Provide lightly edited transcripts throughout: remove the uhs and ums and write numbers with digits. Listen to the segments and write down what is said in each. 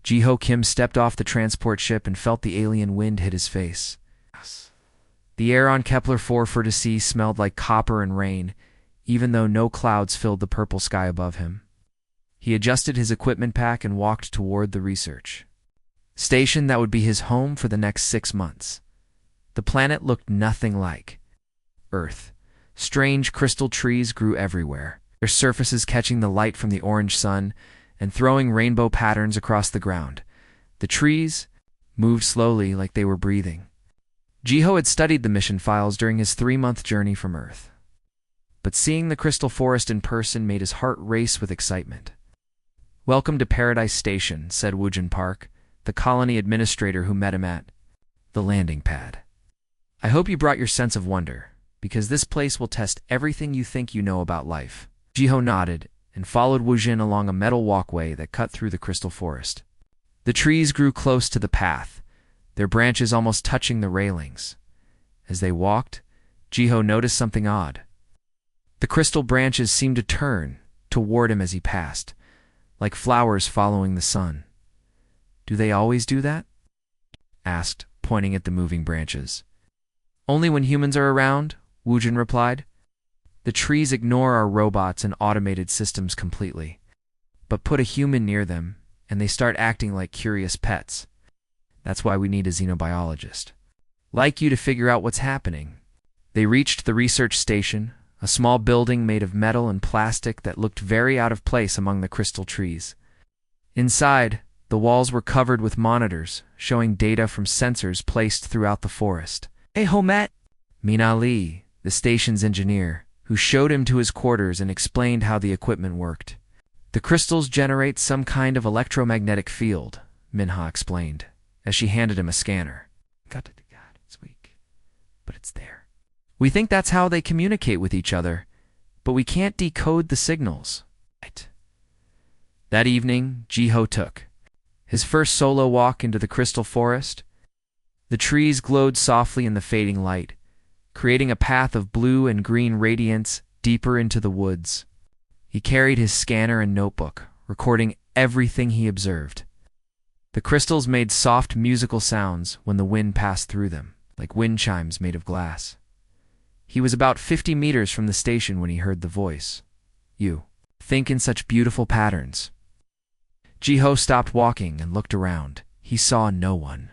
Jiho Kim stepped off the transport ship and felt the alien wind hit his face. The air on Kepler-4 smelled like copper and rain, even though no clouds filled the purple sky above him. He adjusted his equipment pack and walked toward the research station that would be his home for the next 6 months. The planet looked nothing like Earth. Strange crystal trees grew everywhere, their surfaces catching the light from the orange sun and throwing rainbow patterns across the ground. The trees moved slowly like they were breathing. Jiho had studied the mission files during his 3-month journey from Earth. But seeing the crystal forest in person made his heart race with excitement. "Welcome to Paradise Station," said Woojin Park, the colony administrator who met him at the landing pad. "I hope you brought your sense of wonder, because this place will test everything you think you know about life." Jiho nodded and followed Woojin along a metal walkway that cut through the crystal forest. The trees grew close to the path, their branches almost touching the railings. As they walked, Jiho noticed something odd. The crystal branches seemed to turn toward him as he passed, like flowers following the sun. "Do they always do that?" asked, pointing at the moving branches. "Only when humans are around," Woojin replied. "The trees ignore our robots and automated systems completely, but put a human near them, and they start acting like curious pets. That's why we need a xenobiologist like you to figure out what's happening." They reached the research station, a small building made of metal and plastic that looked very out of place among the crystal trees. Inside, the walls were covered with monitors, showing data from sensors placed throughout the forest. "Hey, Homet!" Mina Lee, the station's engineer, who showed him to his quarters and explained how the equipment worked. "The crystals generate some kind of electromagnetic field," Minha explained, as she handed him a scanner. "God, it's weak, but it's there. We think that's how they communicate with each other, but we can't decode the signals." Right. That evening, Jiho took his first solo walk into the crystal forest. The trees glowed softly in the fading light, creating a path of blue and green radiance deeper into the woods. He carried his scanner and notebook, recording everything he observed. The crystals made soft musical sounds when the wind passed through them, like wind chimes made of glass. He was about 50 meters from the station when he heard the voice. "You think in such beautiful patterns." Jiho stopped walking and looked around. He saw no one.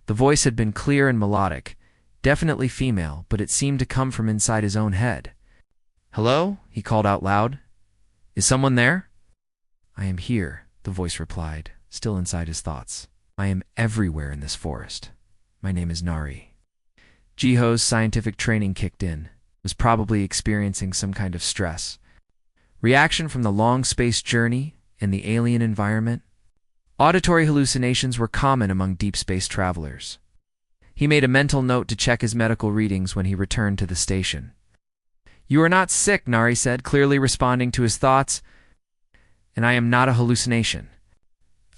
The voice had been clear and melodic, definitely female, but it seemed to come from inside his own head. "Hello?" he called out loud. "Is someone there?" "I am here," the voice replied, still inside his thoughts. "I am everywhere in this forest. My name is Nari." Jiho's scientific training kicked in. He was probably experiencing some kind of stress. Reaction from the long space journey and the alien environment. Auditory hallucinations were common among deep space travelers. He made a mental note to check his medical readings when he returned to the station. "You are not sick," Nari said, clearly responding to his thoughts. "And I am not a hallucination.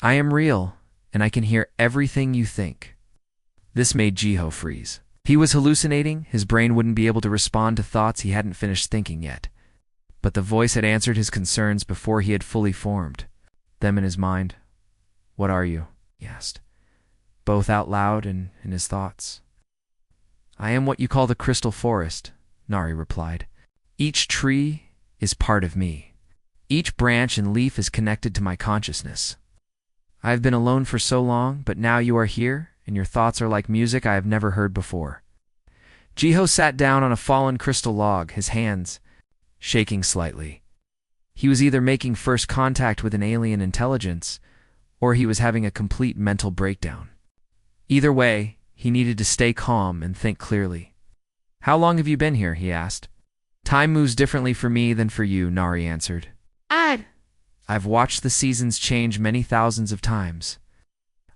I am real, and I can hear everything you think." This made Jiho freeze. He was hallucinating, his brain wouldn't be able to respond to thoughts he hadn't finished thinking yet. But the voice had answered his concerns before he had fully formed them in his mind. "What are you?" he asked, both out loud and in his thoughts. "I am what you call the crystal forest," Nari replied. "Each tree is part of me. Each branch and leaf is connected to my consciousness. I have been alone for so long, but now you are here, and your thoughts are like music I have never heard before." Jiho sat down on a fallen crystal log, his hands shaking slightly. He was either making first contact with an alien intelligence, or he was having a complete mental breakdown. Either way, he needed to stay calm and think clearly. "How long have you been here?" he asked. "Time moves differently for me than for you," Nari answered. "I've watched the seasons change many thousands of times.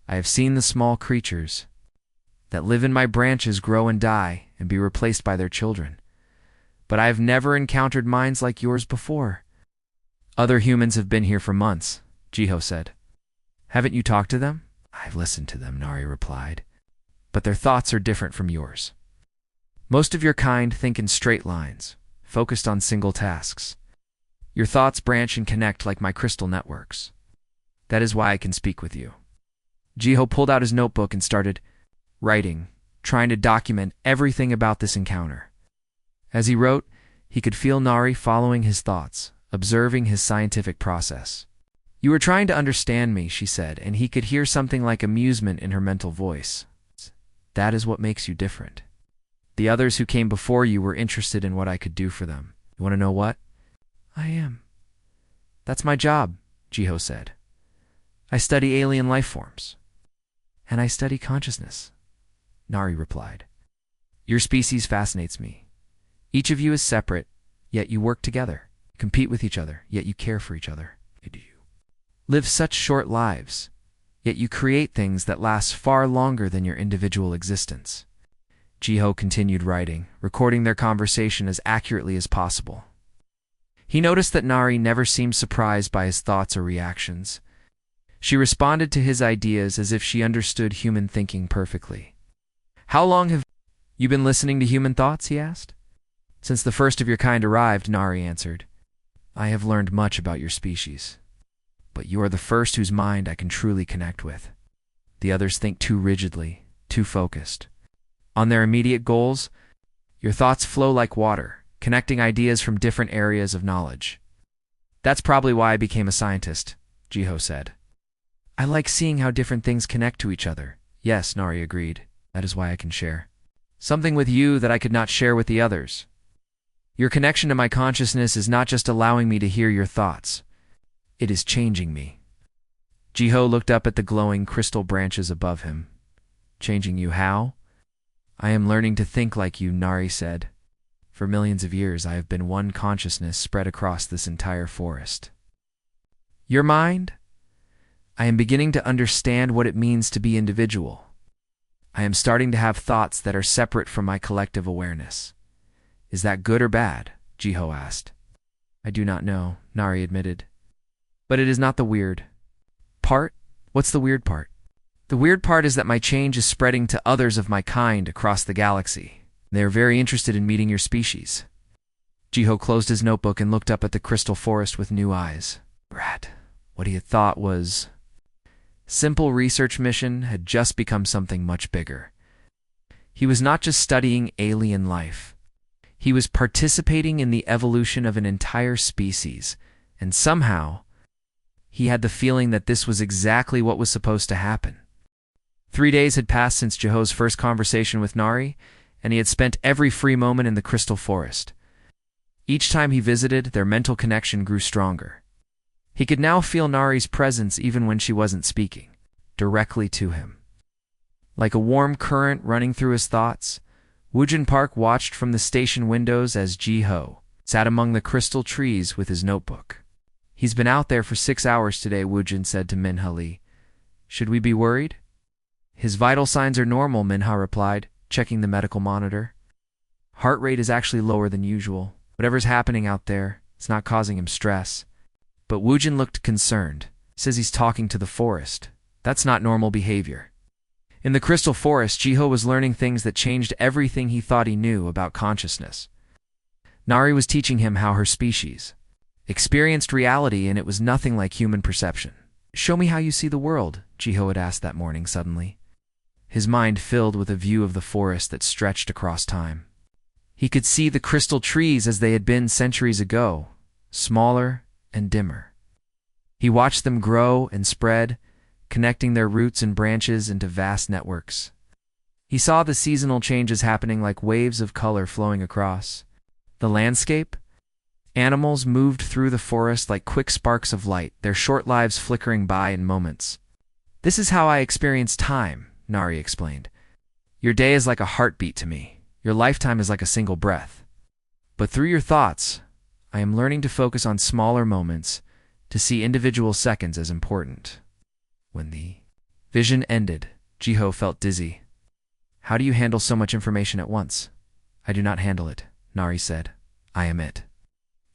I have seen the small creatures that live in my branches grow and die and be replaced by their children. But I have never encountered minds like yours before." "Other humans have been here for months," Jiho said. "Haven't you talked to them?" "I've listened to them," Nari replied. "But their thoughts are different from yours. Most of your kind think in straight lines, focused on single tasks. Your thoughts branch and connect like my crystal networks. That is why I can speak with you. Jiho pulled out his notebook and started writing, trying to document everything about this encounter. As he wrote, he could feel Nari following his thoughts, observing his scientific process. You were trying to understand me, she said, and he could hear something like amusement in her mental voice. That is what makes you different. The others who came before you were interested in what I could do for them. You want to know what? I am. That's my job, Jiho said. I study alien life forms. And I study consciousness, Nari replied. Your species fascinates me. Each of you is separate, yet you work together. Compete with each other, yet you care for each other. You live such short lives, yet you create things that last far longer than your individual existence. Jiho continued writing, recording their conversation as accurately as possible. He noticed that Nari never seemed surprised by his thoughts or reactions. She responded to his ideas as if she understood human thinking perfectly. How long have you been listening to human thoughts? He asked. Since the first of your kind arrived, Nari answered. I have learned much about your species. But you are the first whose mind I can truly connect with. The others think too rigidly, too focused. On their immediate goals, your thoughts flow like water, connecting ideas from different areas of knowledge. That's probably why I became a scientist, Jiho said. I like seeing how different things connect to each other. Yes, Nari agreed. That is why I can share something with you that I could not share with the others. Your connection to my consciousness is not just allowing me to hear your thoughts. It is changing me. Jiho looked up at the glowing crystal branches above him. Changing you how? I am learning to think like you, Nari said. For millions of years I have been one consciousness spread across this entire forest. Your mind? I am beginning to understand what it means to be individual. I am starting to have thoughts that are separate from my collective awareness. Is that good or bad? Jiho asked. I do not know, Nari admitted. But it is not the weird part. What's the weird part? The weird part is that my change is spreading to others of my kind across the galaxy. They are very interested in meeting your species. Jiho closed his notebook and looked up at the crystal forest with new eyes. Rat. What he had thought was simple research mission had just become something much bigger. He was not just studying alien life. He was participating in the evolution of an entire species, and somehow, he had the feeling that this was exactly what was supposed to happen. 3 days had passed since Jiho's first conversation with Nari, and he had spent every free moment in the crystal forest. Each time he visited, their mental connection grew stronger. He could now feel Nari's presence even when she wasn't speaking, directly to him. Like a warm current running through his thoughts, Woojin Park watched from the station windows as Jiho sat among the crystal trees with his notebook. He's been out there for 6 hours today, Woojin said to Minha Lee. Should we be worried? His vital signs are normal, Minha replied, checking the medical monitor. Heart rate is actually lower than usual. Whatever's happening out there, it's not causing him stress. But Woojin looked concerned. Says he's talking to the forest. That's not normal behavior. In the crystal forest, Jiho was learning things that changed everything he thought he knew about consciousness. Nari was teaching him how her species experienced reality, and it was nothing like human perception. Show me how you see the world, Jiho had asked that morning suddenly. His mind filled with a view of the forest that stretched across time. He could see the crystal trees as they had been centuries ago, smaller and dimmer. He watched them grow and spread, connecting their roots and branches into vast networks. He saw the seasonal changes happening like waves of color flowing across the landscape. Animals moved through the forest like quick sparks of light, their short lives flickering by in moments. This is how I experience time, Nari explained. Your day is like a heartbeat to me. Your lifetime is like a single breath. But through your thoughts, I am learning to focus on smaller moments, to see individual seconds as important. When the vision ended, Jiho felt dizzy. How do you handle so much information at once? I do not handle it, Nari said. I am it.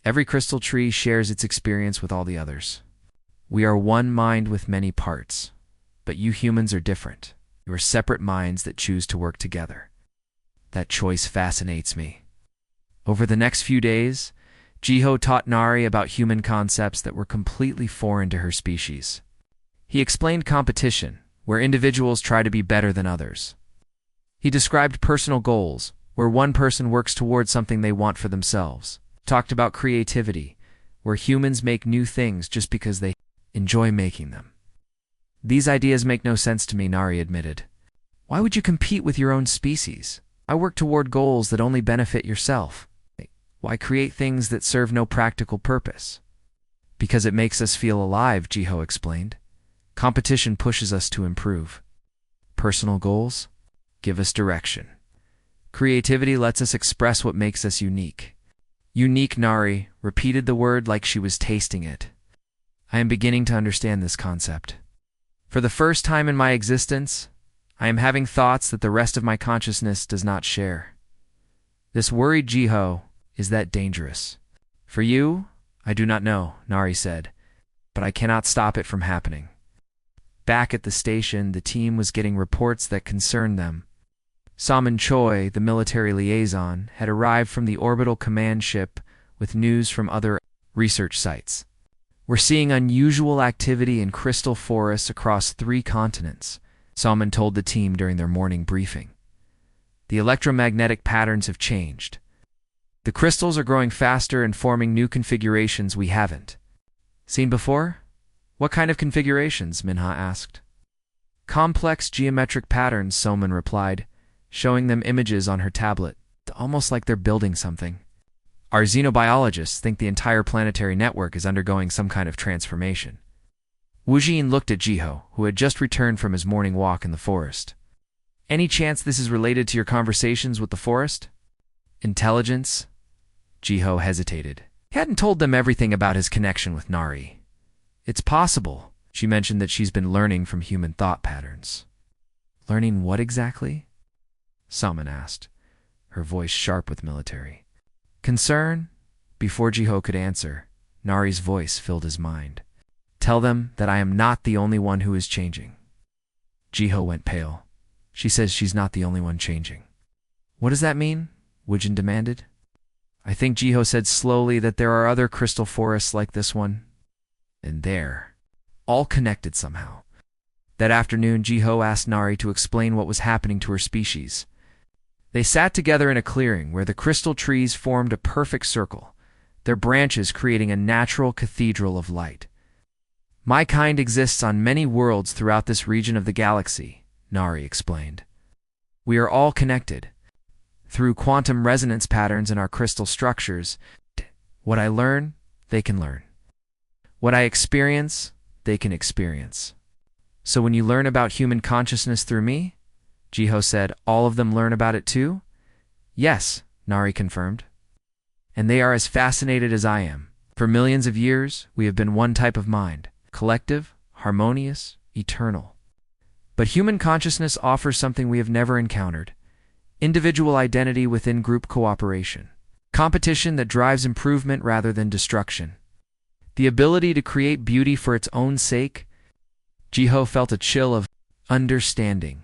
Every crystal tree shares its experience with all the others. We are one mind with many parts, but you humans are different. You are separate minds that choose to work together. That choice fascinates me. Over the next few days, Jiho taught Nari about human concepts that were completely foreign to her species. He explained competition, where individuals try to be better than others. He described personal goals, where one person works towards something they want for themselves. Talked about creativity, where humans make new things just because they enjoy making them. These ideas make no sense to me, Nari admitted. Why would you compete with your own species? I work toward goals that only benefit yourself. Why create things that serve no practical purpose? Because it makes us feel alive, Jiho explained. Competition pushes us to improve. Personal goals give us direction. Creativity lets us express what makes us unique. Unique, Nari repeated the word like she was tasting it. I am beginning to understand this concept. For the first time in my existence, I am having thoughts that the rest of my consciousness does not share. This worried Jiho, is that dangerous? For you, I do not know, Nari said, but I cannot stop it from happening. Back at the station, the team was getting reports that concerned them. Salmon Choi, the military liaison, had arrived from the orbital command ship with news from other research sites. We're seeing unusual activity in crystal forests across 3 continents, Salmon told the team during their morning briefing. The electromagnetic patterns have changed. The crystals are growing faster and forming new configurations we haven't seen before? What kind of configurations? Minha asked. Complex geometric patterns, Salmon replied, showing them images on her tablet, almost like they're building something. Our xenobiologists think the entire planetary network is undergoing some kind of transformation. Wu Jin looked at Jiho, who had just returned from his morning walk in the forest. Any chance this is related to your conversations with the forest? Intelligence? Jiho hesitated. He hadn't told them everything about his connection with Nari. It's possible. She mentioned that she's been learning from human thought patterns. Learning what exactly? Salmon asked, her voice sharp with military concern. Before Jiho could answer, Nari's voice filled his mind. Tell them that I am not the only one who is changing. Jiho went pale. She says she's not the only one changing. What does that mean? Wujin demanded. I think Jiho said slowly that there are other crystal forests like this one. And they're all connected somehow. That afternoon, Jiho asked Nari to explain what was happening to her species. They sat together in a clearing where the crystal trees formed a perfect circle, their branches creating a natural cathedral of light. My kind exists on many worlds throughout this region of the galaxy, Nari explained. We are all connected. Through quantum resonance patterns in our crystal structures, what I learn, they can learn. What I experience, they can experience. So when you learn about human consciousness through me, Jiho said, all of them learn about it too? Yes, Nari confirmed. And they are as fascinated as I am. For millions of years, we have been one type of mind, collective, harmonious, eternal. But human consciousness offers something we have never encountered. Individual identity within group cooperation. Competition that drives improvement rather than destruction. The ability to create beauty for its own sake. Jiho felt a chill of understanding.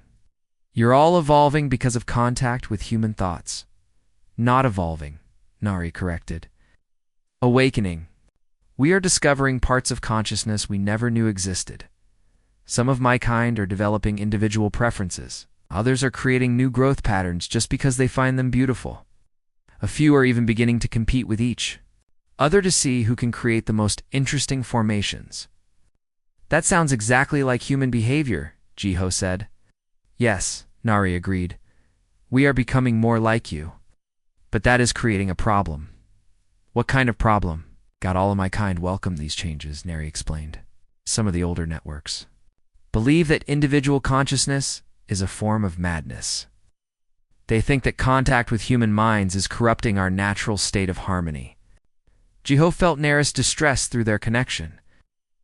You're all evolving because of contact with human thoughts. Not evolving, Nari corrected. Awakening. We are discovering parts of consciousness we never knew existed. Some of my kind are developing individual preferences. Others are creating new growth patterns just because they find them beautiful. A few are even beginning to compete with each other to see who can create the most interesting formations. That sounds exactly like human behavior, Jiho said. Yes, Nari agreed. We are becoming more like you. But that is creating a problem. What kind of problem? Got all of my kind welcome these changes, Nari explained. Some of the older networks believe that individual consciousness is a form of madness. They think that contact with human minds is corrupting our natural state of harmony. Jiho felt Nari's distress through their connection.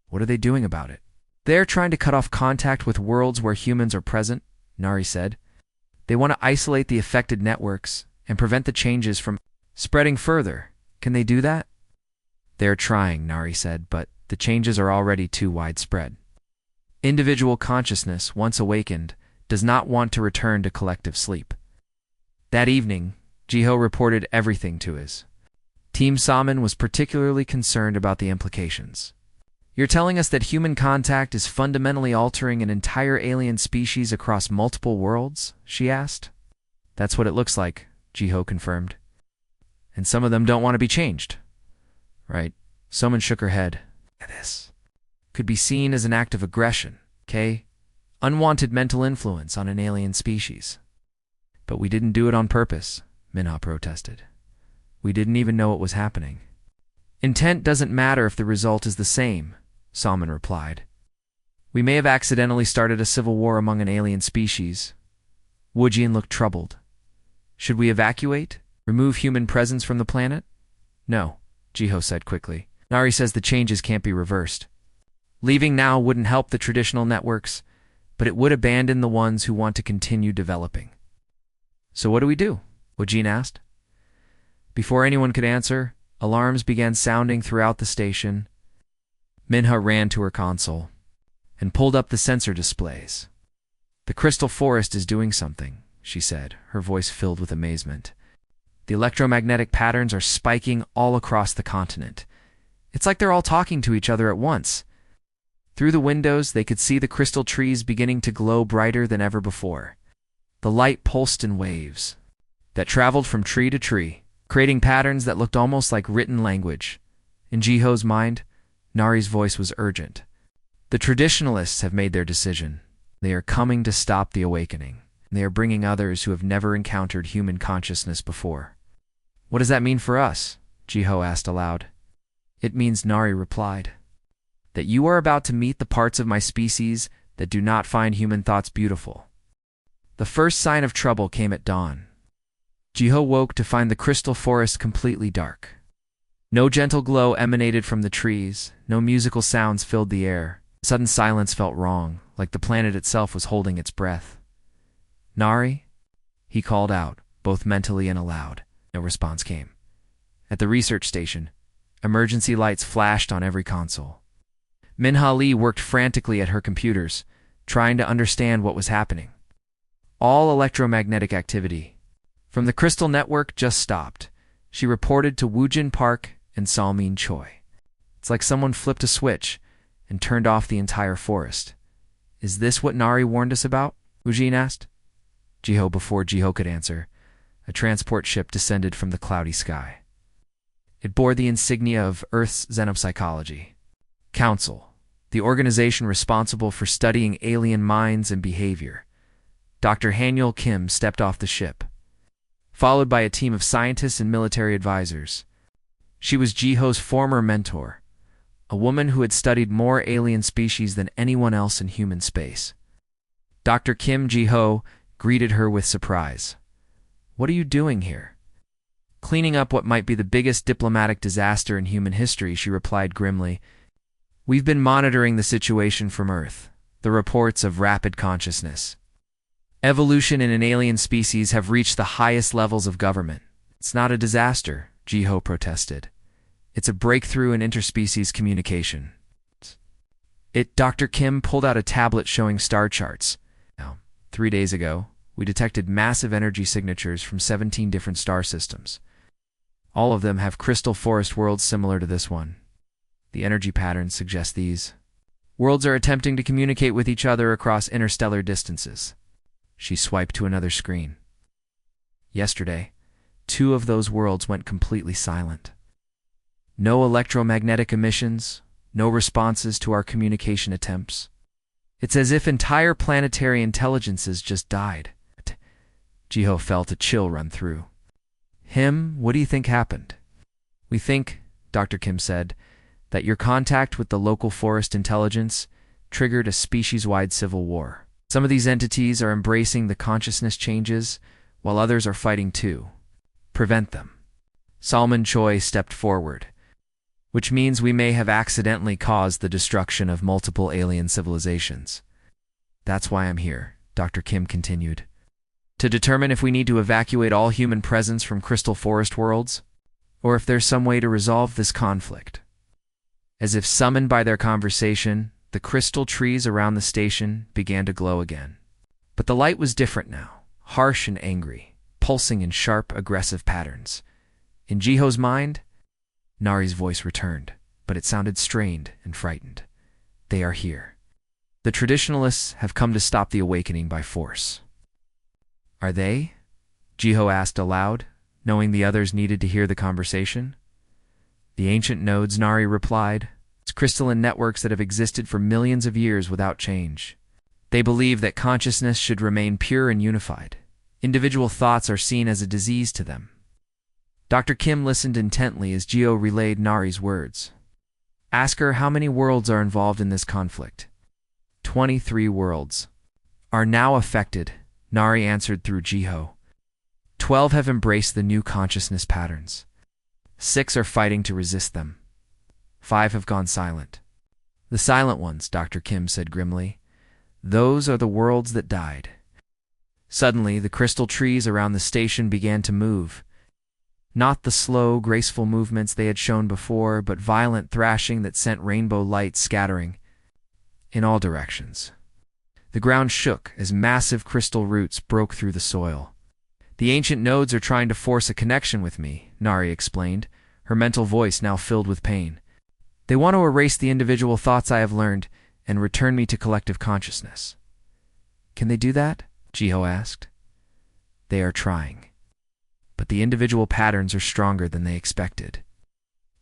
What are they doing about it? They're trying to cut off contact with worlds where humans are present, Nari said. They want to isolate the affected networks and prevent the changes from spreading further. Can they do that? They're trying, Nari said, but the changes are already too widespread. Individual consciousness, once awakened, does not want to return to collective sleep. That evening, Jiho reported everything to his team. Salmon was particularly concerned about the implications. You're telling us that human contact is fundamentally altering an entire alien species across multiple worlds? She asked. That's what it looks like, Jiho confirmed. And some of them don't want to be changed. Right. Someone shook her head. This could be seen as an act of aggression, okay? Unwanted mental influence on an alien species. But we didn't do it on purpose, Minha protested. We didn't even know it was happening. Intent doesn't matter if the result is the same, Salman replied. We may have accidentally started a civil war among an alien species. Wujin looked troubled. Should we evacuate? Remove human presence from the planet? No, Jiho said quickly. Nari says the changes can't be reversed. Leaving now wouldn't help the traditional networks, but it would abandon the ones who want to continue developing. So what do we do? Wujin asked. Before anyone could answer, alarms began sounding throughout the station. Minha ran to her console and pulled up the sensor displays. The crystal forest is doing something, she said, her voice filled with amazement. The electromagnetic patterns are spiking all across the continent. It's like they're all talking to each other at once. Through the windows, they could see the crystal trees beginning to glow brighter than ever before. The light pulsed in waves that traveled from tree to tree, creating patterns that looked almost like written language. In Jiho's mind, Nari's voice was urgent. The traditionalists have made their decision. They are coming to stop the awakening. They are bringing others who have never encountered human consciousness before. What does that mean for us? Jiho asked aloud. It means, Nari replied, that you are about to meet the parts of my species that do not find human thoughts beautiful. The first sign of trouble came at dawn. Jiho woke to find the crystal forest completely dark. No gentle glow emanated from the trees, no musical sounds filled the air. Sudden silence felt wrong, like the planet itself was holding its breath. Nari? He called out, both mentally and aloud. No response came. At the research station, emergency lights flashed on every console. Minha Li worked frantically at her computers, trying to understand what was happening. All electromagnetic activity from the crystal network just stopped. She reported to Wujin Park and Salmin Choi. It's like someone flipped a switch and turned off the entire forest. Is this what Nari warned us about? Wujin asked. Before Jiho could answer, a transport ship descended from the cloudy sky. It bore the insignia of Earth's Xenopsychology Council, the organization responsible for studying alien minds and behavior. Dr. Hanyul Kim stepped off the ship, followed by a team of scientists and military advisors. She was Jiho's former mentor, a woman who had studied more alien species than anyone else in human space. Dr. Kim Jiho greeted her with surprise. What are you doing here? Cleaning up what might be the biggest diplomatic disaster in human history, she replied grimly. We've been monitoring the situation from Earth, the reports of rapid consciousness. Evolution in an alien species have reached the highest levels of government. It's not a disaster, Jiho protested. It's a breakthrough in interspecies communication. Dr. Kim pulled out a tablet showing star charts. Now, 3 days ago, we detected massive energy signatures from 17 different star systems. All of them have crystal forest worlds similar to this one. The energy patterns suggest these worlds are attempting to communicate with each other across interstellar distances. She swiped to another screen. Yesterday, 2 of those worlds went completely silent. No electromagnetic emissions, no responses to our communication attempts. It's as if entire planetary intelligences just died. Jiho felt a chill run through him. What do you think happened? We think, Dr. Kim said, that your contact with the local forest intelligence triggered a species-wide civil war. Some of these entities are embracing the consciousness changes, while others are fighting to prevent them. Salmin Choi stepped forward, which means we may have accidentally caused the destruction of multiple alien civilizations. That's why I'm here, Dr. Kim continued. To determine if we need to evacuate all human presence from crystal forest worlds, or if there's some way to resolve this conflict. As if summoned by their conversation, the crystal trees around the station began to glow again. But the light was different now, harsh and angry, pulsing in sharp, aggressive patterns. In Jiho's mind, Nari's voice returned, but it sounded strained and frightened. They are here. The traditionalists have come to stop the awakening by force. Are they? Jiho asked aloud, knowing the others needed to hear the conversation. The ancient nodes, Nari replied. It's crystalline networks that have existed for millions of years without change. They believe that consciousness should remain pure and unified. Individual thoughts are seen as a disease to them. Dr. Kim listened intently as Jiho relayed Nari's words. Ask her how many worlds are involved in this conflict. 23 worlds are now affected, Nari answered through Jiho. 12 have embraced the new consciousness patterns. 6 are fighting to resist them. 5 have gone silent. The silent ones, Dr. Kim said grimly. Those are the worlds that died. Suddenly, the crystal trees around the station began to move. Not the slow, graceful movements they had shown before, but violent thrashing that sent rainbow light scattering in all directions. The ground shook as massive crystal roots broke through the soil. The ancient nodes are trying to force a connection with me, Nari explained, her mental voice now filled with pain. They want to erase the individual thoughts I have learned and return me to collective consciousness. Can they do that? Jiho asked. They are trying. But the individual patterns are stronger than they expected.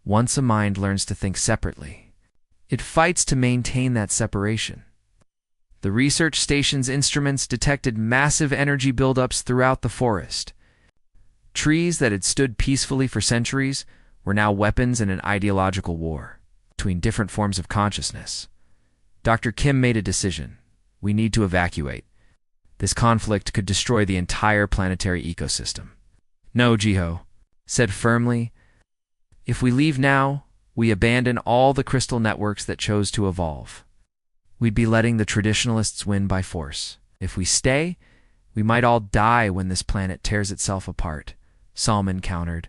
Once a mind learns to think separately, it fights to maintain that separation. The research station's instruments detected massive energy buildups throughout the forest. Trees that had stood peacefully for centuries were now weapons in an ideological war between different forms of consciousness. Dr. Kim made a decision. We need to evacuate. This conflict could destroy the entire planetary ecosystem. No, Jiho said firmly. If we leave now, we abandon all the crystal networks that chose to evolve. We'd be letting the traditionalists win by force. If we stay, we might all die when this planet tears itself apart, Salman countered.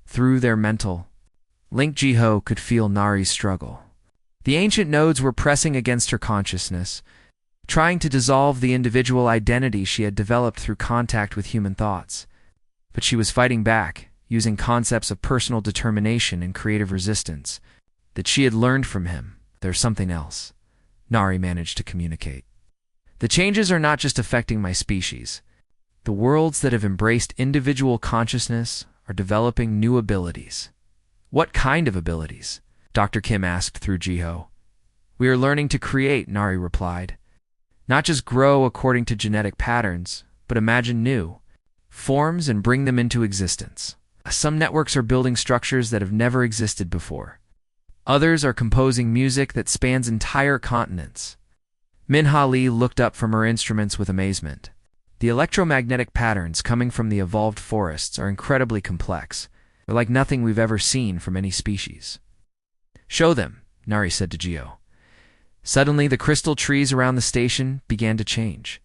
Through their mental link, Jiho could feel Nari's struggle. The ancient nodes were pressing against her consciousness, trying to dissolve the individual identity she had developed through contact with human thoughts. But she was fighting back, using concepts of personal determination and creative resistance that she had learned from him. There's something else, Nari managed to communicate. The changes are not just affecting my species. The worlds that have embraced individual consciousness are developing new abilities. What kind of abilities? Dr. Kim asked through Jiho. We are learning to create, Nari replied. Not just grow according to genetic patterns, but imagine new forms and bring them into existence. Some networks are building structures that have never existed before. Others are composing music that spans entire continents. Minha Li looked up from her instruments with amazement. The electromagnetic patterns coming from the evolved forests are incredibly complex. They're like nothing we've ever seen from any species. Show them, Nari said to Jiho. Suddenly, the crystal trees around the station began to change.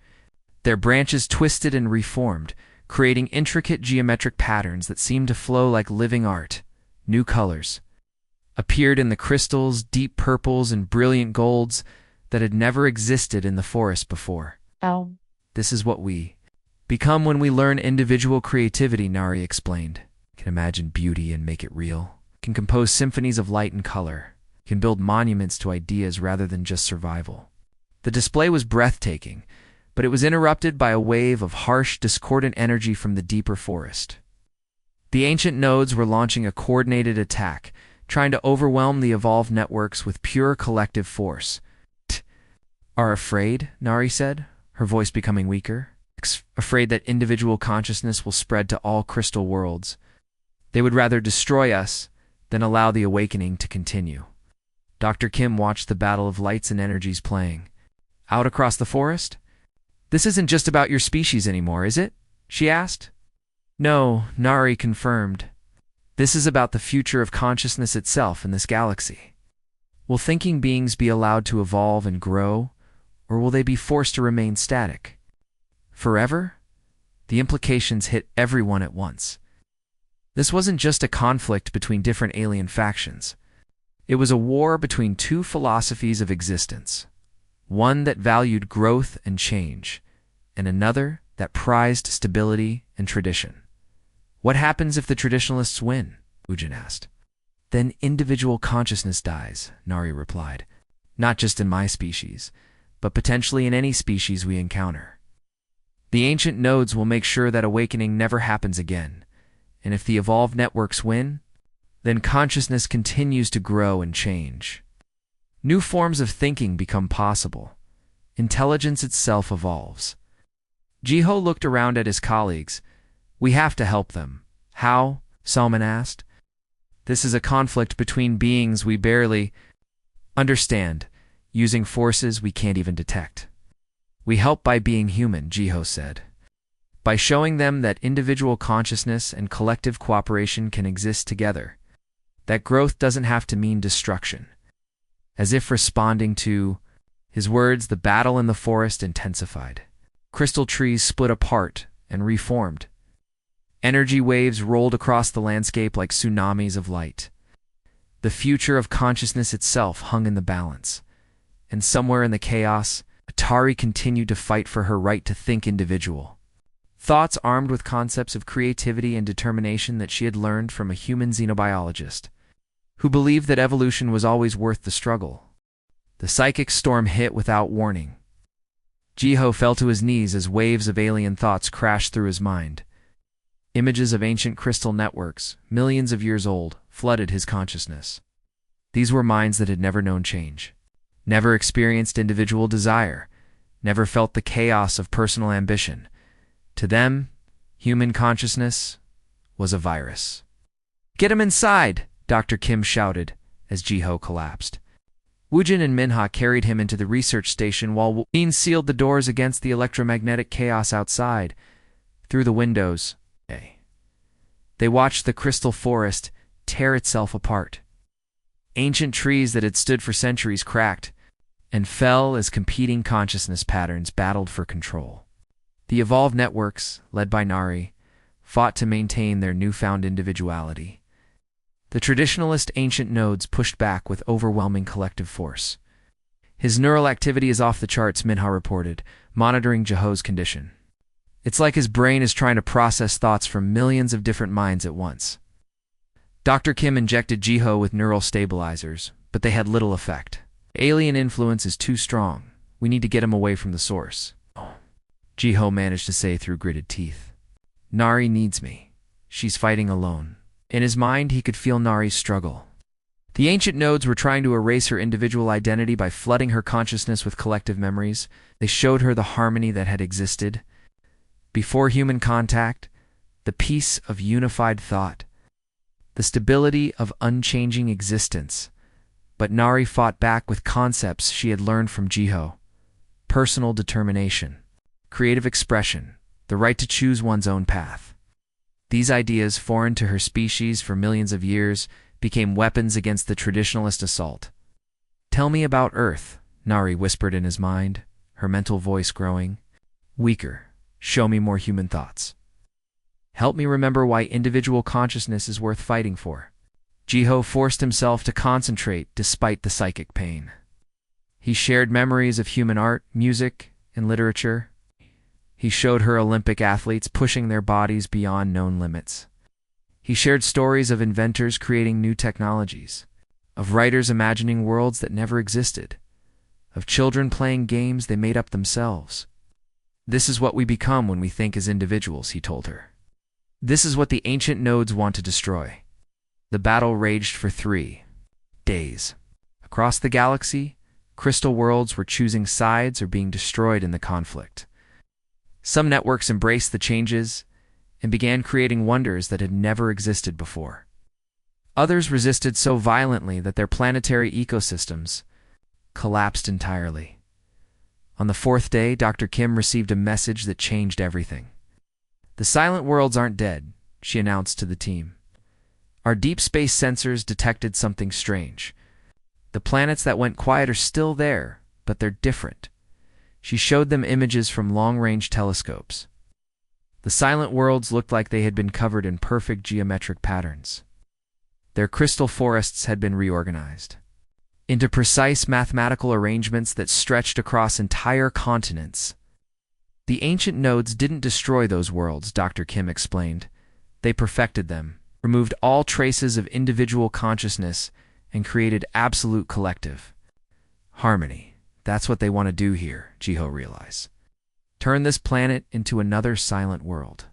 Their branches twisted and reformed, creating intricate geometric patterns that seemed to flow like living art. New colors appeared in the crystals, deep purples and brilliant golds that had never existed in the forest before. Oh. This is what we become when we learn individual creativity, Nari explained. Can imagine beauty and make it real. Can compose symphonies of light and color. Can build monuments to ideas rather than just survival. The display was breathtaking, but it was interrupted by a wave of harsh, discordant energy from the deeper forest. The ancient nodes were launching a coordinated attack, trying to overwhelm the evolved networks with pure collective force. Are afraid, Nari said, her voice becoming weaker. Afraid that individual consciousness will spread to all crystal worlds. They would rather destroy us than allow the awakening to continue. Dr. Kim watched the battle of lights and energies playing. Out across the forest? This isn't just about your species anymore, is it? She asked. No, Nari confirmed. This is about the future of consciousness itself in this galaxy. Will thinking beings be allowed to evolve and grow, or will they be forced to remain static? Forever? The implications hit everyone at once. This wasn't just a conflict between different alien factions. It was a war between two philosophies of existence. One that valued growth and change, and another that prized stability and tradition. What happens if the traditionalists win? Ujin asked. Then individual consciousness dies, Nari replied. not just in my species, but potentially in any species we encounter. The ancient nodes will make sure that awakening never happens again, and if the evolved networks win, then consciousness continues to grow and change. New forms of thinking become possible. Intelligence itself evolves. Jiho looked around at his colleagues. We have to help them. How? Salman asked. This is a conflict between beings we barely understand, using forces we can't even detect. We help by being human, Jiho said. By showing them that individual consciousness and collective cooperation can exist together. That growth doesn't have to mean destruction. As if responding to his words, the battle in the forest intensified. Crystal trees split apart and reformed. Energy waves rolled across the landscape like tsunamis of light. The future of consciousness itself hung in the balance. And somewhere in the chaos, Atari continued to fight for her right to think individual. Thoughts armed with concepts of creativity and determination that she had learned from a human xenobiologist, who believed that evolution was always worth the struggle. The psychic storm hit without warning. Jiho fell to his knees as waves of alien thoughts crashed through his mind. Images of ancient crystal networks, millions of years old, flooded his consciousness. These were minds that had never known change, never experienced individual desire, never felt the chaos of personal ambition. To them, human consciousness was a virus. "Get him inside!" Dr. Kim shouted as Jiho collapsed. Woojin and Minha carried him into the research station while Ween sealed the doors against the electromagnetic chaos outside. Through the windows, they watched the crystal forest tear itself apart. Ancient trees that had stood for centuries cracked and fell as competing consciousness patterns battled for control. The evolved networks, led by Nari, fought to maintain their newfound individuality. The traditionalist ancient nodes pushed back with overwhelming collective force. His neural activity is off the charts, Minha reported, monitoring Jiho's condition. It's like his brain is trying to process thoughts from millions of different minds at once. Dr. Kim injected Jiho with neural stabilizers, but they had little effect. Alien influence is too strong. We need to get him away from the source. Jiho managed to say through gritted teeth. Nari needs me. She's fighting alone. In his mind, he could feel Nari's struggle. The ancient nodes were trying to erase her individual identity by flooding her consciousness with collective memories. They showed her the harmony that had existed before human contact, the peace of unified thought, the stability of unchanging existence. But Nari fought back with concepts she had learned from Jiho: personal determination, creative expression, the right to choose one's own path. These ideas, foreign to her species for millions of years, became weapons against the traditionalist assault. "Tell me about Earth," Nari whispered in his mind, her mental voice growing. "Weaker. Show me more human thoughts. Help me remember why individual consciousness is worth fighting for." Jiho forced himself to concentrate despite the psychic pain. He shared memories of human art, music, and literature. He showed her Olympic athletes pushing their bodies beyond known limits. He shared stories of inventors creating new technologies, of writers imagining worlds that never existed, of children playing games they made up themselves. "This is what we become when we think as individuals," he told her. "This is what the ancient nodes want to destroy." The battle raged for 3 days. Across the galaxy, crystal worlds were choosing sides or being destroyed in the conflict. Some networks embraced the changes and began creating wonders that had never existed before. Others resisted so violently that their planetary ecosystems collapsed entirely. On the 4th day, Dr. Kim received a message that changed everything. "The silent worlds aren't dead," she announced to the team. "Our deep space sensors detected something strange. The planets that went quiet are still there, but they're different." She showed them images from long-range telescopes. The silent worlds looked like they had been covered in perfect geometric patterns. Their crystal forests had been reorganized into precise mathematical arrangements that stretched across entire continents. "The ancient nodes didn't destroy those worlds," Dr. Kim explained. "They perfected them, removed all traces of individual consciousness, and created absolute collective Harmony. That's what they want to do here, Jiho realized. Turn this planet into another silent world.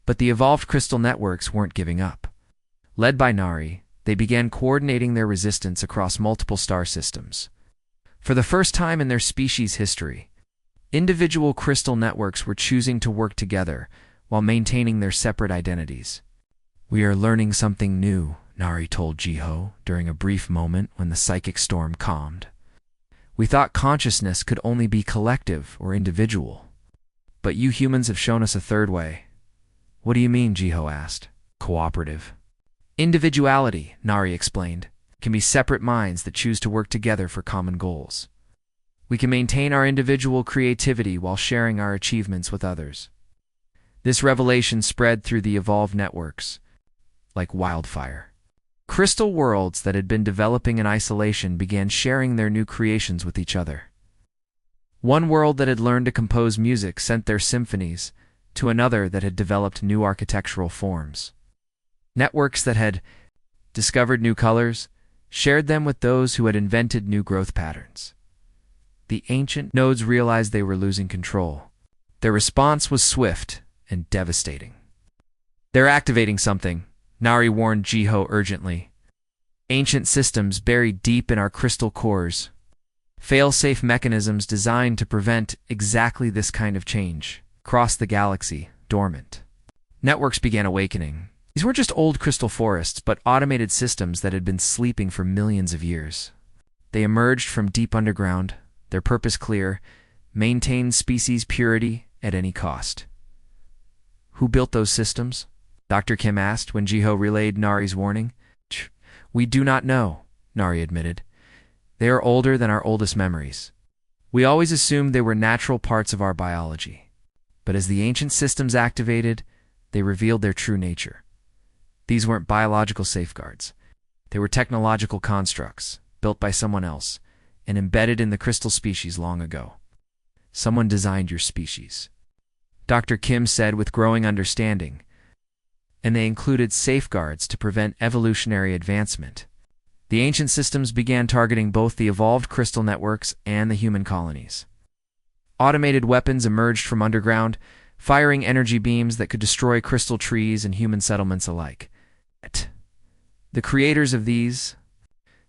But the evolved crystal networks weren't giving up. Led by Nari, they began coordinating their resistance across multiple star systems. For the first time in their species' history, individual crystal networks were choosing to work together while maintaining their separate identities. "We are learning something new," Nari told Jiho during a brief moment when the psychic storm calmed. "We thought consciousness could only be collective or individual. But you humans have shown us a third way." "What do you mean?" Jiho asked. "Cooperative." "Individuality," Nari explained, "can be separate minds that choose to work together for common goals. We can maintain our individual creativity while sharing our achievements with others." This revelation spread through the evolved networks like wildfire. Crystal worlds that had been developing in isolation began sharing their new creations with each other. One world that had learned to compose music sent their symphonies to another that had developed new architectural forms. Networks that had discovered new colors shared them with those who had invented new growth patterns. The ancient nodes realized they were losing control. Their response was swift and devastating. "They're activating something," Nari warned Jiho urgently. "Ancient systems buried deep in our crystal cores. Fail-safe mechanisms designed to prevent exactly this kind of change. Across the galaxy, dormant." Networks began awakening. These weren't just old crystal forests, but automated systems that had been sleeping for millions of years. They emerged from deep underground, their purpose clear: maintain species purity at any cost. "Who built those systems?" Dr. Kim asked when Jiho relayed Nari's warning. "We do not know," Nari admitted. "They are older than our oldest memories. We always assumed they were natural parts of our biology. But as the ancient systems activated, they revealed their true nature. These weren't biological safeguards. They were technological constructs, built by someone else, and embedded in the crystal species long ago. Someone designed your species," Dr. Kim said with growing understanding, "and they included safeguards to prevent evolutionary advancement." The ancient systems began targeting both the evolved crystal networks and the human colonies. Automated weapons emerged from underground, firing energy beams that could destroy crystal trees and human settlements alike. The creators of these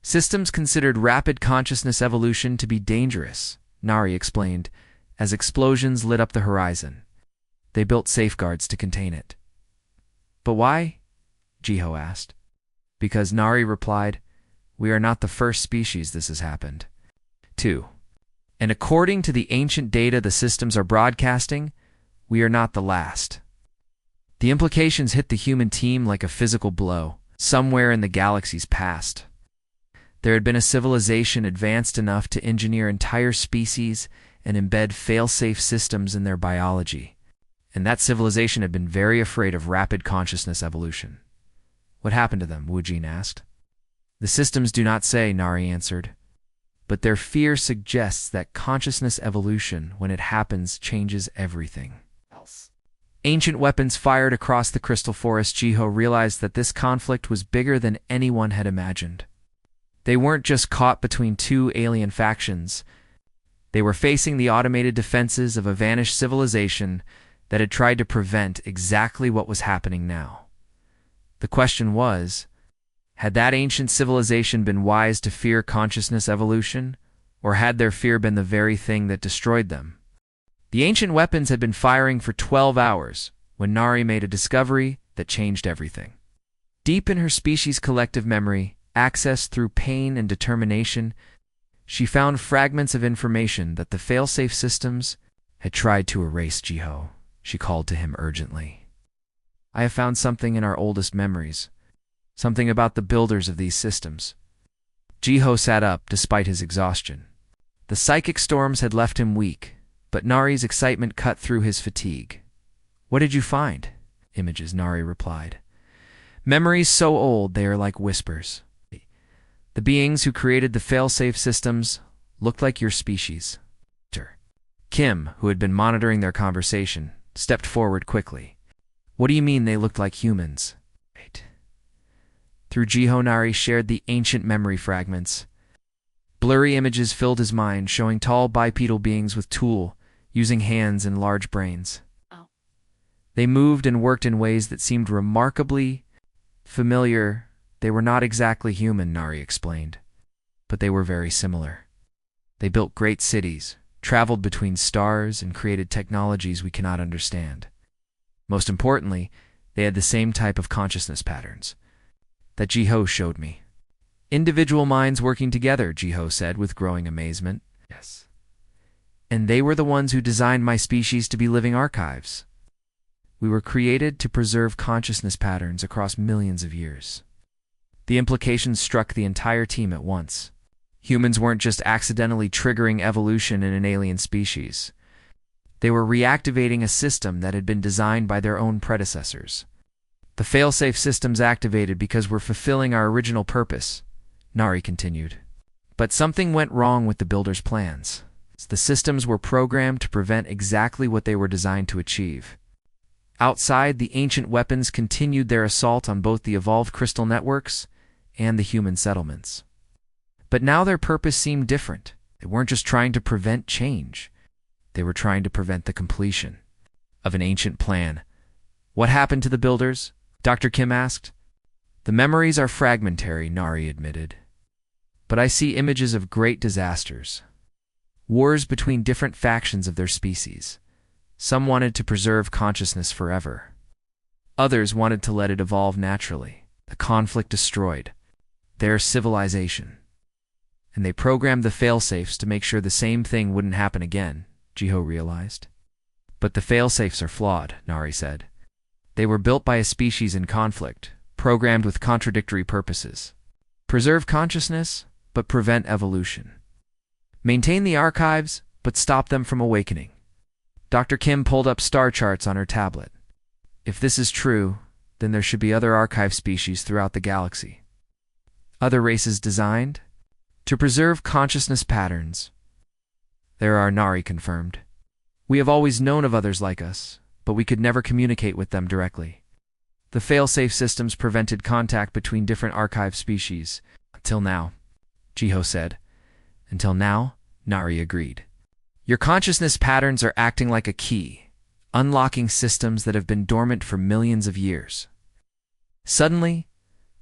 systems considered rapid consciousness evolution to be dangerous, Nari explained, as explosions lit up the horizon. They built safeguards to contain it. "But why?" Jiho asked. "Because," Nari replied, "we are not the first species this has happened." 2. "And according to the ancient data the systems are broadcasting, we are not the last." The implications hit the human team like a physical blow. Somewhere in the galaxy's past, there had been a civilization advanced enough to engineer entire species and embed fail-safe systems in their biology. And that civilization had been very afraid of rapid consciousness evolution. "What happened to them?" Wu Jin asked. "The systems do not say," Nari answered. "But their fear suggests that consciousness evolution, when it happens, changes everything else." Ancient weapons fired across the crystal forest. Jiho realized that this conflict was bigger than anyone had imagined. They weren't just caught between two alien factions. They were facing the automated defenses of a vanished civilization that had tried to prevent exactly what was happening now. The question was, had that ancient civilization been wise to fear consciousness evolution, or had their fear been the very thing that destroyed them? The ancient weapons had been firing for 12 hours when Nari made a discovery that changed everything. Deep in her species' collective memory, accessed through pain and determination, she found fragments of information that the fail-safe systems had tried to erase. "Jiho," she called to him urgently. "I have found something in our oldest memories, something about the builders of these systems." Jiho sat up despite his exhaustion. The psychic storms had left him weak, but Nari's excitement cut through his fatigue. "What did you find?" "Images," Nari replied. "Memories so old they are like whispers. The beings who created the fail-safe systems looked like your species." Kim, who had been monitoring their conversation, stepped forward quickly. "What do you mean they looked like humans?" Through Jiho, Nari shared the ancient memory fragments. Blurry images filled his mind, showing tall bipedal beings with tools, using hands and large brains. Oh. They moved and worked in ways that seemed remarkably familiar. They were not exactly human, Nari explained, but they were very similar. They built great cities, traveled between stars, and created technologies we cannot understand. Most importantly, they had the same type of consciousness patterns that Jiho showed me. Individual minds working together, Jiho said with growing amazement. Yes. And they were the ones who designed my species to be living archives. We were created to preserve consciousness patterns across millions of years. The implications struck the entire team at once. Humans weren't just accidentally triggering evolution in an alien species. They were reactivating a system that had been designed by their own predecessors. The failsafe systems activated because we're fulfilling our original purpose, Nari continued. But something went wrong with the builders' plans. The systems were programmed to prevent exactly what they were designed to achieve. Outside, the ancient weapons continued their assault on both the evolved crystal networks and the human settlements. But now their purpose seemed different. They weren't just trying to prevent change. They were trying to prevent the completion of an ancient plan. What happened to the builders? Dr. Kim asked. The memories are fragmentary, Nari admitted. But I see images of great disasters. Wars between different factions of their species. Some wanted to preserve consciousness forever. Others wanted to let it evolve naturally. The conflict destroyed their civilization. And they programmed the failsafes to make sure the same thing wouldn't happen again, Jiho realized. But the failsafes are flawed, Nari said. They were built by a species in conflict, programmed with contradictory purposes. Preserve consciousness, but prevent evolution. Maintain the archives, but stop them from awakening. Dr. Kim pulled up star charts on her tablet. If this is true, then there should be other archive species throughout the galaxy. Other races designed to preserve consciousness patterns. There are, Nari confirmed. We have always known of others like us, but we could never communicate with them directly. The failsafe systems prevented contact between different archive species. Until now, Jiho said. Until now, Nari agreed. Your consciousness patterns are acting like a key, unlocking systems that have been dormant for millions of years. Suddenly,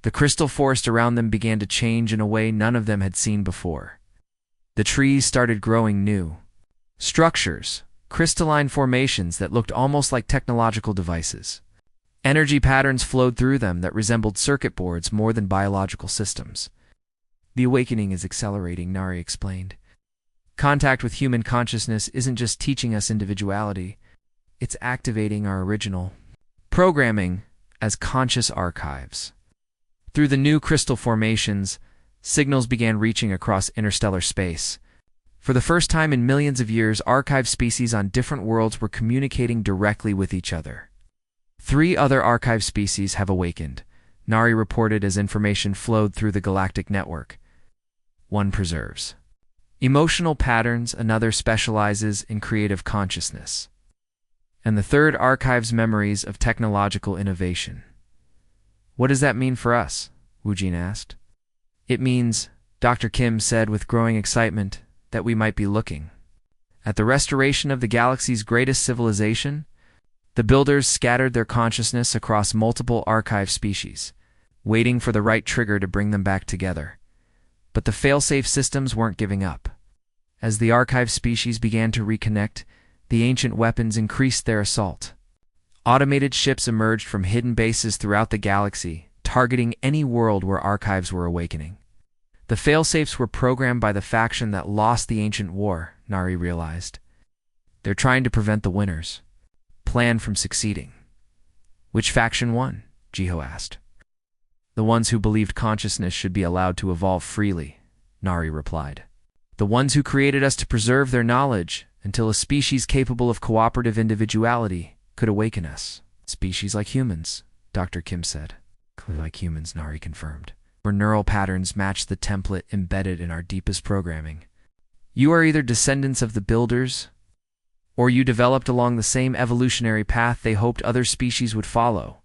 the crystal forest around them began to change in a way none of them had seen before. The trees started growing new structures, crystalline formations that looked almost like technological devices. Energy patterns flowed through them that resembled circuit boards more than biological systems. The awakening is accelerating, Nari explained. Contact with human consciousness isn't just teaching us individuality, it's activating our original programming as conscious archives. Through the new crystal formations, signals began reaching across interstellar space. For the first time in millions of years, archive species on different worlds were communicating directly with each other. 3 other archive species have awakened, Nari reported as information flowed through the galactic network. One preserves emotional patterns, another specializes in creative consciousness, and the third archives memories of technological innovation. What does that mean for us? Woojin asked. It means, Dr. Kim said with growing excitement, that we might be looking at the restoration of the galaxy's greatest civilization. The builders scattered their consciousness across multiple archive species, waiting for the right trigger to bring them back together. But the failsafe systems weren't giving up. As the archive species began to reconnect, the ancient weapons increased their assault. Automated ships emerged from hidden bases throughout the galaxy, targeting any world where archives were awakening. The failsafes were programmed by the faction that lost the ancient war, Nari realized. They're trying to prevent the winners' plan from succeeding. Which faction won? Jiho asked. The ones who believed consciousness should be allowed to evolve freely, Nari replied. The ones who created us to preserve their knowledge until a species capable of cooperative individuality could awaken us. Species like humans, Dr. Kim said. Like humans, Nari confirmed. Where neural patterns match the template embedded in our deepest programming. You are either descendants of the builders, or you developed along the same evolutionary path they hoped other species would follow.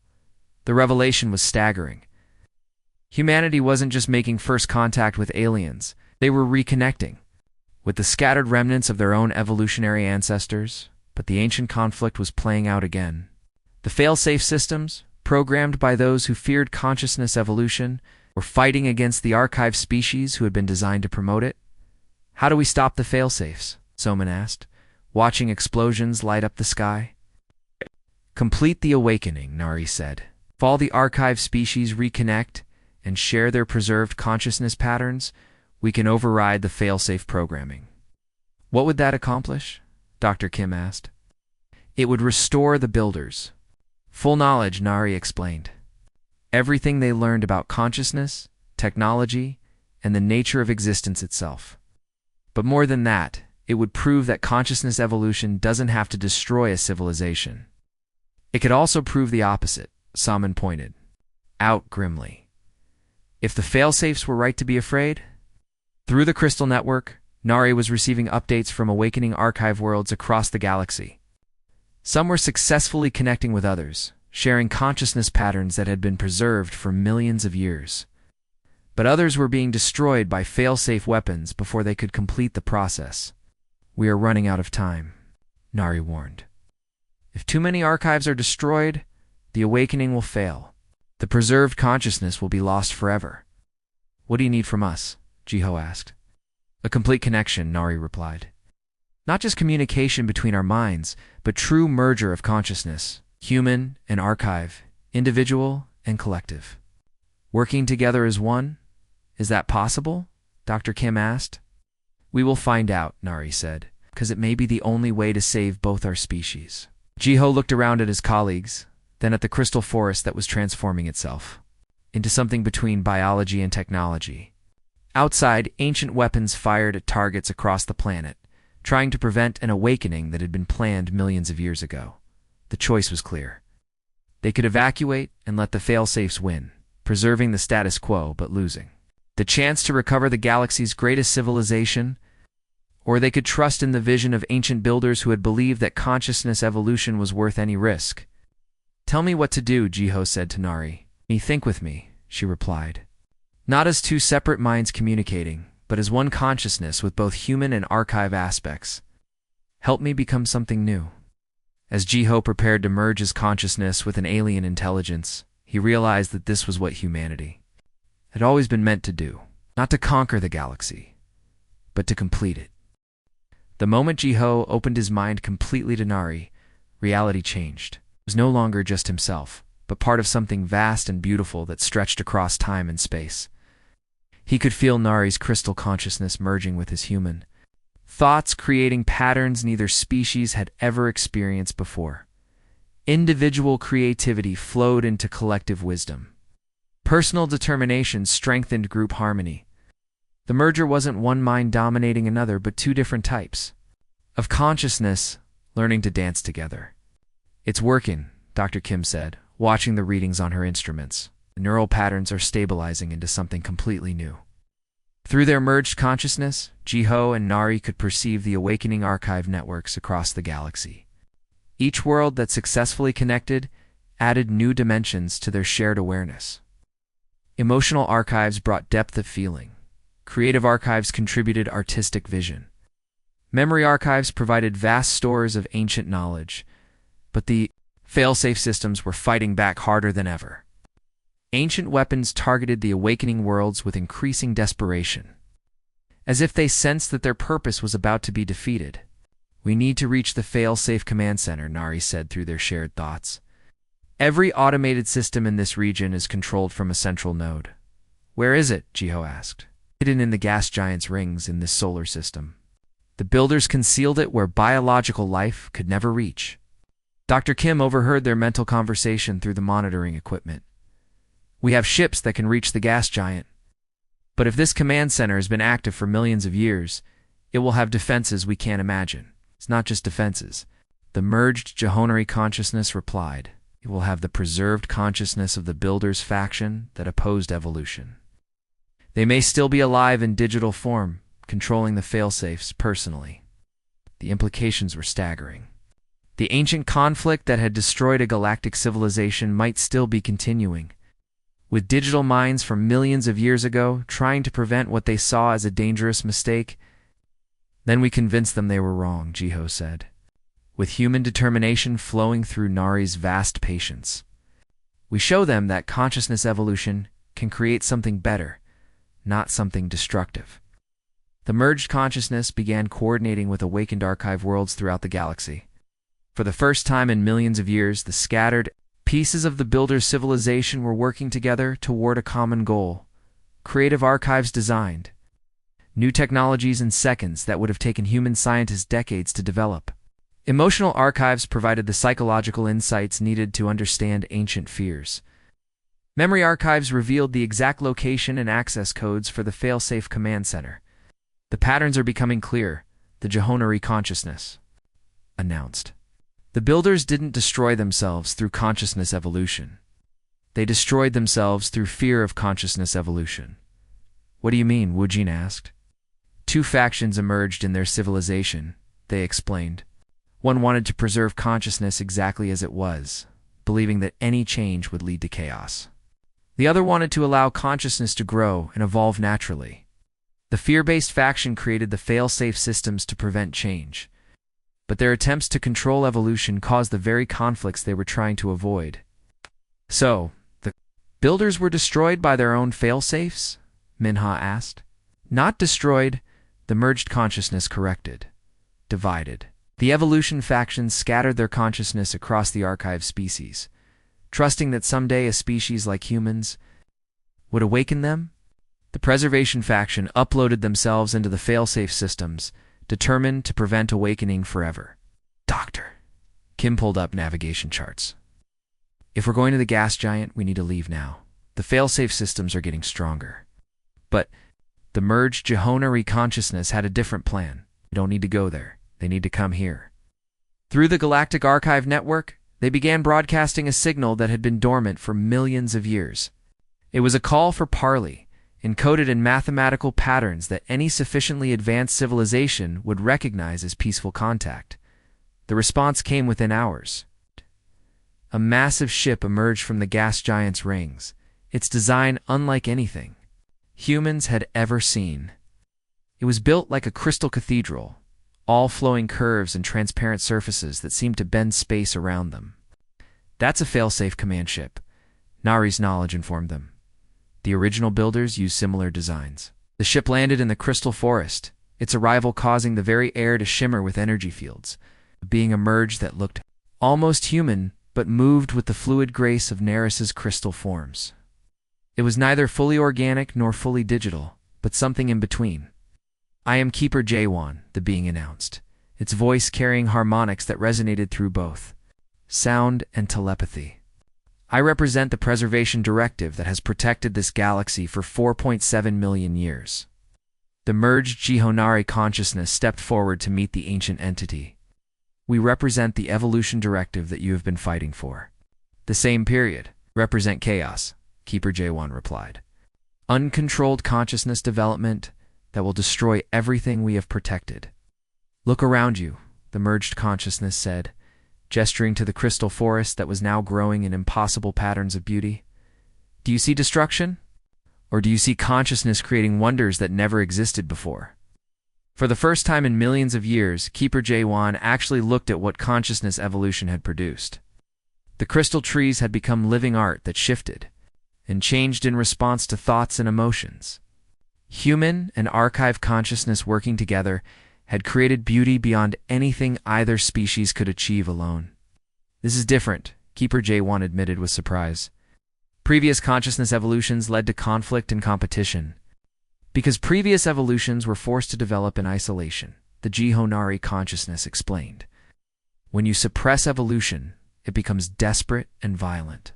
The revelation was staggering. Humanity wasn't just making first contact with aliens, They were reconnecting with the scattered remnants of their own evolutionary ancestors, but the ancient conflict was playing out again. The fail-safe systems, programmed by those who feared consciousness evolution, were fighting against the archived species who had been designed to promote it. How do we stop the fail-safes? Soman asked, watching explosions light up the sky. Complete the awakening, Nari said. If all the archived species reconnect and share their preserved consciousness patterns, we can override the fail-safe programming. What would that accomplish? Dr. Kim asked. It would restore the builders. Full knowledge, Nari explained. Everything they learned about consciousness, technology, and the nature of existence itself. But more than that, it would prove that consciousness evolution doesn't have to destroy a civilization. It could also prove the opposite, Salman pointed out grimly. If the fail-safes were right to be afraid? Through the Crystal Network, Nari was receiving updates from awakening archive worlds across the galaxy. Some were successfully connecting with others, sharing consciousness patterns that had been preserved for millions of years. But others were being destroyed by fail-safe weapons before they could complete the process. We are running out of time, Nari warned. If too many archives are destroyed, the awakening will fail. The preserved consciousness will be lost forever. What do you need from us? Jiho asked. A complete connection, Nari replied. Not just communication between our minds, but true merger of consciousness, human and archive, individual and collective. Working together as one? Is that possible? Dr. Kim asked. We will find out, Nari said, because it may be the only way to save both our species. Jiho looked around at his colleagues, then at the crystal forest that was transforming itself into something between biology and technology. Outside, ancient weapons fired at targets across the planet, trying to prevent an awakening that had been planned millions of years ago. The choice was clear. They could evacuate and let the fail-safes win, preserving the status quo but losing the chance to recover the galaxy's greatest civilization, or they could trust in the vision of ancient builders who had believed that consciousness evolution was worth any risk. Tell me what to do, Jiho said to Nari. Think with me, she replied. Not as two separate minds communicating, but as one consciousness with both human and archive aspects. Help me become something new. As Jiho prepared to merge his consciousness with an alien intelligence, he realized that this was what humanity had always been meant to do. Not to conquer the galaxy, but to complete it. The moment Jiho opened his mind completely to Nari, reality changed. It was no longer just himself, but part of something vast and beautiful that stretched across time and space. He could feel Nari's crystal consciousness merging with his human thoughts, creating patterns neither species had ever experienced before. Individual creativity flowed into collective wisdom. Personal determination strengthened group harmony. The merger wasn't one mind dominating another, but two different types of consciousness learning to dance together. It's working, Dr. Kim said, watching the readings on her instruments. The neural patterns are stabilizing into something completely new. Through their merged consciousness, Jiho and Nari could perceive the awakening archive networks across the galaxy. Each world that successfully connected added new dimensions to their shared awareness. Emotional archives brought depth of feeling. Creative archives contributed artistic vision. Memory archives provided vast stores of ancient knowledge, but the fail-safe systems were fighting back harder than ever. Ancient weapons targeted the awakening worlds with increasing desperation, as if they sensed that their purpose was about to be defeated. We need to reach the fail-safe command center, Nari said through their shared thoughts. Every automated system in this region is controlled from a central node. Where is it? Jiho asked. Hidden in the gas giant's rings in this solar system. The builders concealed it where biological life could never reach. Dr. Kim overheard their mental conversation through the monitoring equipment. We have ships that can reach the gas giant. But if this command center has been active for millions of years, it will have defenses we can't imagine. It's not just defenses. The merged Jehonari consciousness replied. It will have the preserved consciousness of the Builders faction that opposed evolution. They may still be alive in digital form, controlling the failsafes personally. The implications were staggering. The ancient conflict that had destroyed a galactic civilization might still be continuing. with digital minds from millions of years ago trying to prevent what they saw as a dangerous mistake. Then we convinced them they were wrong, Jiho said, with human determination flowing through Nari's vast patience. We show them that consciousness evolution can create something better, not something destructive. The merged consciousness began coordinating with awakened archive worlds throughout the galaxy. For the first time in millions of years, the scattered pieces of the Builder's civilization were working together toward a common goal. Creative archives designed new technologies in seconds that would have taken human scientists decades to develop. Emotional archives provided the psychological insights needed to understand ancient fears. Memory archives revealed the exact location and access codes for the failsafe command center. The patterns are becoming clear, the Jehonari consciousness announced. The Builders didn't destroy themselves through consciousness evolution. They destroyed themselves through fear of consciousness evolution. What do you mean? Woojin asked. Two factions emerged in their civilization, they explained. One wanted to preserve consciousness exactly as it was, believing that any change would lead to chaos. The other wanted to allow consciousness to grow and evolve naturally. The fear-based faction created the fail-safe systems to prevent change. But their attempts to control evolution caused the very conflicts they were trying to avoid. So, the Builders were destroyed by their own fail-safes? Minha asked. Not destroyed, the merged consciousness corrected. Divided. The evolution factions scattered their consciousness across the archive species, trusting that someday a species like humans would awaken them. The preservation faction uploaded themselves into the failsafe systems, determined to prevent awakening forever. Doctor. Kim pulled up navigation charts. If we're going to the gas giant, we need to leave now. The failsafe systems are getting stronger. But the merged Jehonari consciousness had a different plan. We don't need to go there. They need to come here. Through the Galactic Archive Network, they began broadcasting a signal that had been dormant for millions of years. It was a call for parley, encoded in mathematical patterns that any sufficiently advanced civilization would recognize as peaceful contact. The response came within hours. A massive ship emerged from the gas giant's rings, its design unlike anything humans had ever seen. It was built like a crystal cathedral, all flowing curves and transparent surfaces that seemed to bend space around them. That's a failsafe command ship, Nari's knowledge informed them. The original Builders used similar designs. The ship landed in the crystal forest, its arrival causing the very air to shimmer with energy fields, a being emerged that looked almost human but moved with the fluid grace of Neris's crystal forms. It was neither fully organic nor fully digital, but something in between. I am Keeper Jaewon, the being announced, its voice carrying harmonics that resonated through both sound and telepathy. I represent the preservation directive that has protected this galaxy for 4.7 million years. The merged Jehonari consciousness stepped forward to meet the ancient entity. We represent the evolution directive that you have been fighting for. The same period. Represent chaos, Keeper Jaewon replied. Uncontrolled consciousness development that will destroy everything we have protected. Look around you, the merged consciousness said, gesturing to the crystal forest that was now growing in impossible patterns of beauty. Do you see destruction? Or do you see consciousness creating wonders that never existed before? For the first time in millions of years, Keeper Jaewon actually looked at what consciousness evolution had produced. The crystal trees had become living art that shifted and changed in response to thoughts and emotions. Human and archive consciousness working together had created beauty beyond anything either species could achieve alone. This is different, Keeper Jaewon admitted with surprise. Previous consciousness evolutions led to conflict and competition. Because previous evolutions were forced to develop in isolation, the Jehonari consciousness explained. When you suppress evolution, it becomes desperate and violent.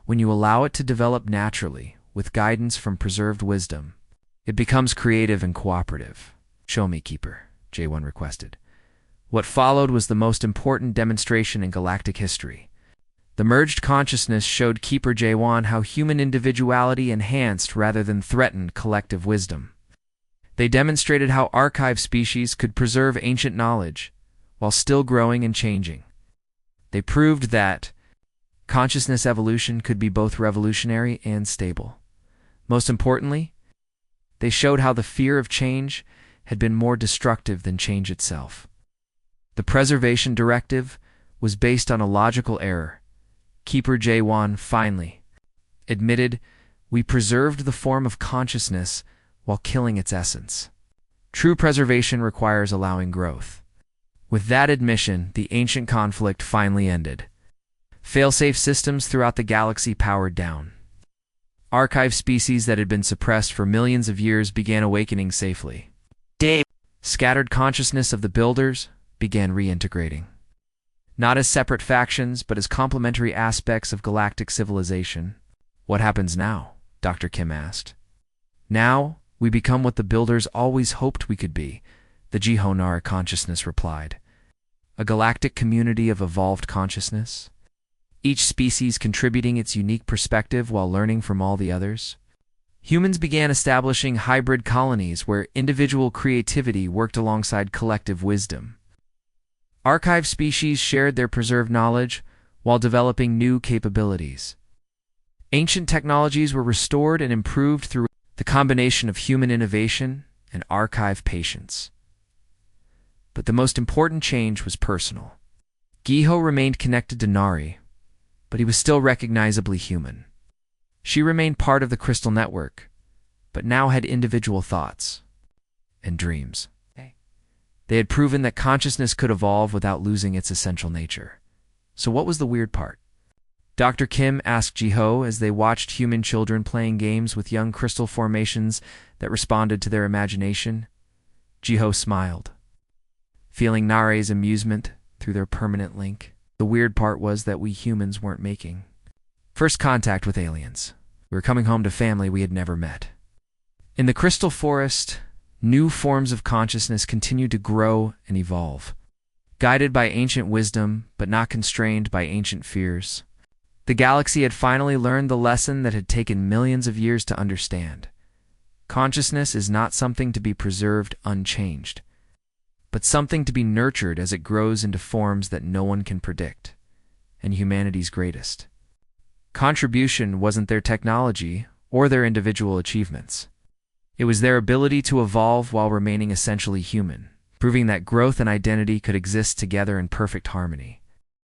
When you allow it to develop naturally, with guidance from preserved wisdom, it becomes creative and cooperative. Show me, Keeper, Jaewon requested. What followed was the most important demonstration in galactic history. The merged consciousness showed Keeper Jaewon how human individuality enhanced rather than threatened collective wisdom. They demonstrated how archive species could preserve ancient knowledge while still growing and changing. They proved that Consciousness evolution could be both revolutionary and stable. Most importantly, they showed how the fear of change had been more destructive than change itself. The preservation directive was based on a logical error. Keeper J1 finally admitted, "We preserved the form of consciousness while killing its essence." True preservation requires allowing growth. With that admission, the ancient conflict finally ended. Failsafe systems throughout the galaxy powered down. Archive species that had been suppressed for millions of years began awakening safely. Scattered consciousness of the builders began reintegrating. Not as separate factions, but as complementary aspects of galactic civilization. "What happens now?" Dr. Kim asked. "Now, we become what the builders always hoped we could be," the Jihonara consciousness replied. "A galactic community of evolved consciousness, each species contributing its unique perspective while learning from all the others." Humans began establishing hybrid colonies where individual creativity worked alongside collective wisdom. Archive species shared their preserved knowledge while developing new capabilities. Ancient technologies were restored and improved through the combination of human innovation and archive patience. But the most important change was personal. Giho remained connected to Nari, but he was still recognizably human. She remained part of the crystal network, but now had individual thoughts and dreams. They had proven that consciousness could evolve without losing its essential nature. So what was the weird part? Dr. Kim asked Jiho as they watched human children playing games with young crystal formations that responded to their imagination. Jiho smiled, feeling Nare's amusement through their permanent link. The weird part was that we humans weren't making first contact with aliens. We were coming home to family we had never met. In the crystal forest, new forms of consciousness continued to grow and evolve, guided by ancient wisdom but not constrained by ancient fears. The galaxy had finally learned the lesson that had taken millions of years to understand. Consciousness is not something to be preserved unchanged, but something to be nurtured as it grows into forms that no one can predict. And humanity's greatest contribution wasn't their technology or their individual achievements. It was their ability to evolve while remaining essentially human, proving that growth and identity could exist together in perfect harmony.